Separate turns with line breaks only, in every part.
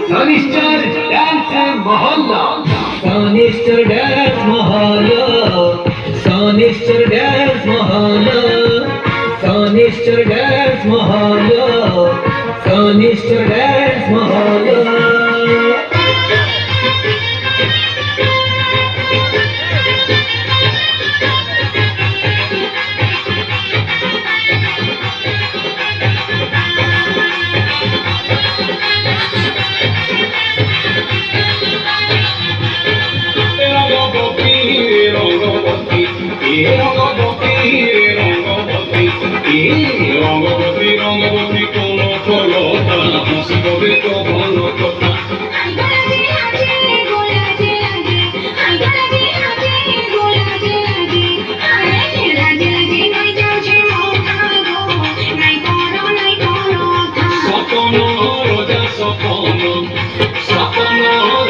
Sanister Dance Mahalla. Sanister Dance Mahalla. Sanister Dance Mahalla. Sanister Dance Mahalla. Sanister Dance Mahalla.
Rangabati কোন ফলতা হাসি কবে তো ভালো কথা সপন রোজা সপন সপন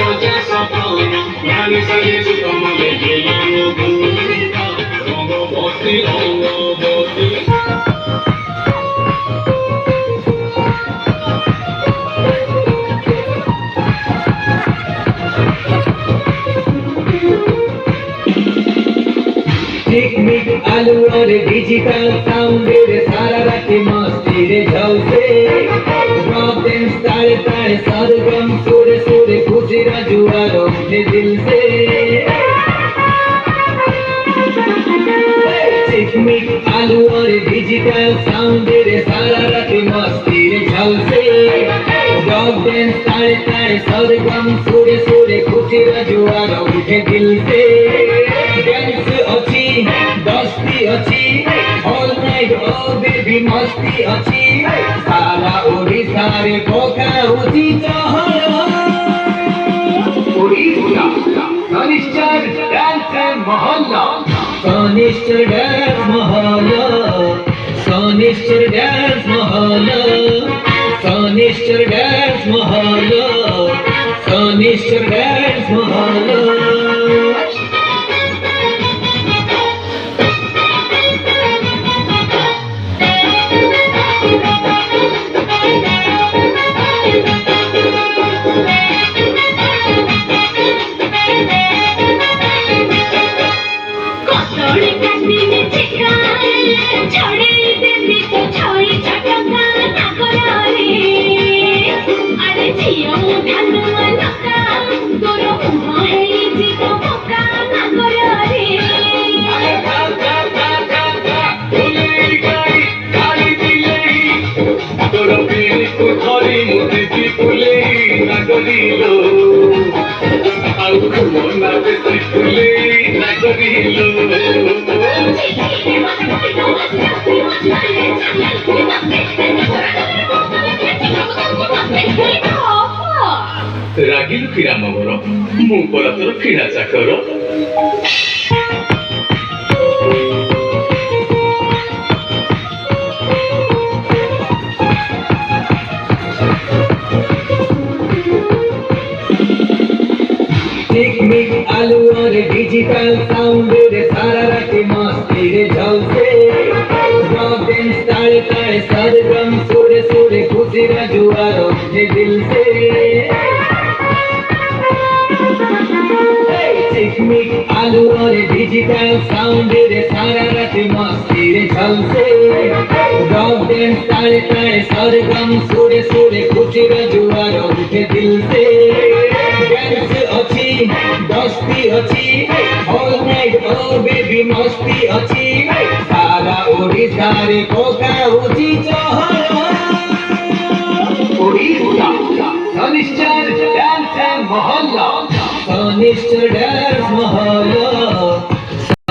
রোজা সপন ভানি সালি সুতমলে গেলো ভূমিকা রঙ্গবতী রঙ্গবতী
टिकमिक आलू और डिजिटल साउंड रे सारा रात मस्ती रे झलसे रॉक डांस ताड़े ताड़े सरगम सुर सुर खुशी रा जुआर उठे दिल से टिकमिक आलू और डिजिटल साउंड रे सारा रात मस्ती रे झलसे रॉक डांस ताड़े ताड़े सरगम सुर सुर खुशी रा जुआर उठे दिल से डांस अच्छी दस्ती अच्छी ऑल नाइट ओ बेबी मस्ती अच्छी सारा ओडिशा रे पकाउची चहल ओडिशा सनिश्चर डांस महल्ला सनिश्चर डांस महल्ला सनिश्चर डांस महल्ला सनिश्चर डांस महल्ला सनिश्चर डांस महल्ला
রাগিল ফিরা মগর মু পরা তোর ফিরা চাকর
टिकमिक आलू और डिजिटल साउंड रे सारा रात मस्ती रे झलसे रॉक डांस ताड़े ताड़े सरगम सुर सुर खुशी रा जुआर उठे दिल से टिकमिक आलू और डिजिटल साउंड रे सारा रात मस्ती रे झलसे रॉक डांस ताड़े ताड़े सरगम सुर सुर खुशी रा जुआर उठे दिल से डांस अच्छी दस्ती अच्छी ऑल नाइट ओ बेबी मस्ती अच्छी सारा ओडिशा रे पकाउची चहल ओडिशा सनिश्चर डांस महल्ला सनिश्चर डांस महल्ला